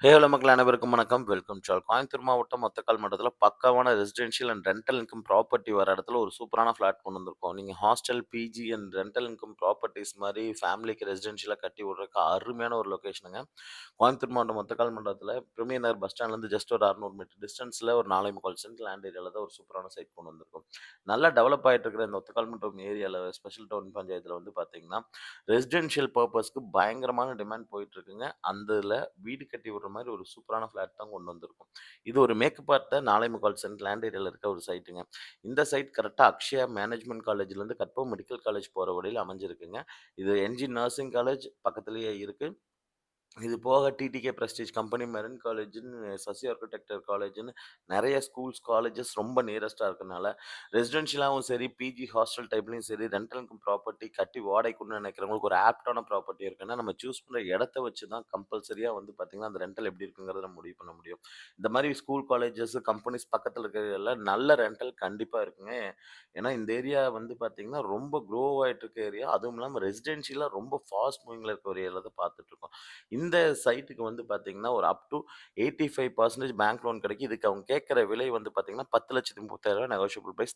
Hello மக்கள் அனைவருக்கும் வணக்கம். Welcome to all. கோயம்புத்தூர் மாவட்டம் ஒத்தக்கால் மண்டலத்தில பக்காவான residential and rental income property வர இடத்துல ஒரு சூப்பரான ஃப்ளாட் கொண்டு வந்திருக்கோம். நீங்க hostel, PG and rental income properties மாரி ஃபேமிலிக்கு ரெசிடென்ஷியலா கட்டி விடுறதுக்கு அருமையான ஒரு லொகேஷனுங்க. கோயம்புத்தூர் மாவட்டம் ஒத்தக்கால் மண்டலத்தில பிரிமியர் நகர் பஸ் ஸ்டாண்ட்லேருந்து ஜஸ்ட் ஒரு 600 மீட்டர் டிஸ்டன்ஸ்ல ஒரு 4.25 சென்ட் லேண்ட் ஏரியால தான் ஒரு சூப்பரான சைட் கொண்டு வந்திருக்கோம். நல்லா டெவலப் ஆயிட்டு இருக்கிற இந்த ஒத்தக்கால் மண்டபம் ஏரியால ஸ்பெஷல் டவுன் பஞ்சாயத்துல வந்து பார்த்தீங்கன்னா, ரெசிடென்ஷியல் பர்ப்பஸ்க்கு பயங்கரமான டிமாண்ட் போயிட்டு இருக்குங்க. அந்த இதுல வீடு கட்டி விடுற மாரி ஒரு சூப்பரான ஃப்ளாட் தான் கொண்டு வந்திருக்கோம். இது ஒரு மேற்கு பார்த்த 4.25 சென்ட் லேண்ட் ஏரியால இருக்க ஒரு சைட்டுங்க. இந்த சைட் கரெக்ட்டா அக்ஷயா மேனேஜ்மென்ட் காலேஜ்லேருந்து கற்பகம் மெடிக்கல் காலேஜ் போற வழியில அமைஞ்சிருக்குங்க. இது என்ஜி நர்சிங் காலேஜ் பக்கத்திலேயே இருக்கு. இது போக டிடிகே பிரஸ்டீஜ் கம்பெனி, மெரின் காலேஜ்ன்னு, சசி ஆர்க்கிடெக்சர் காலேஜ்ன்னு நெறைய ஸ்கூல்ஸ், காலேஜஸ் ரொம்ப நியரஸ்ட்டா இருக்கனால, ரெசிடென்ஷியலாவும் சரி, பிஜி ஹாஸ்டல் டைப்லயும் சரி, ரென்டல் இன்கம் ப்ராப்பர்ட்டி கட்டி வாடகைக்கு விடணும்னு நெனைக்கிறவங்களுக்கு ஒரு ஆப்ட்டான ப்ராப்பர்ட்டி இருக்குன்னா, நம்ம சூஸ் பண்ற இடத்த வச்சு தான் கம்பல்சரியா வந்து பார்த்தீங்கன்னா, அந்த ரென்டல் எப்படி இருக்குங்கிறத நம்ம முடிவு பண்ண முடியும். இந்த மாரி ஸ்கூல், காலேஜஸ், கம்பெனிஸ் பக்கத்துல இருக்கிற நல்ல ரென்டல் கண்டிப்பா இருக்குங்க. ஏன்னா, இந்த ஏரியா வந்து பார்த்தீங்கன்னா, ரொம்ப க்ரோ ஆயிட்டு இருக்க ஏரியா. அதுவும் இல்லாம ரெசிடென்ஷியலா ரொம்ப ஃபாஸ்ட் மூவிங்ல இருக்க ஒரு ஏரியால தான் பார்த்துட்டு இருக்கோம். இந்த சைட்டுக்கு வந்து பார்த்தீங்கன்னா, ஒரு அப் டூ 85% பேங்க் லோன் கிடைக்கும். இதுக்கு அவங்க கேட்கிற விலை வந்து பார்த்தீங்கன்னா, 10,30,30,000 நெகோஷியபிள் பிரைஸ்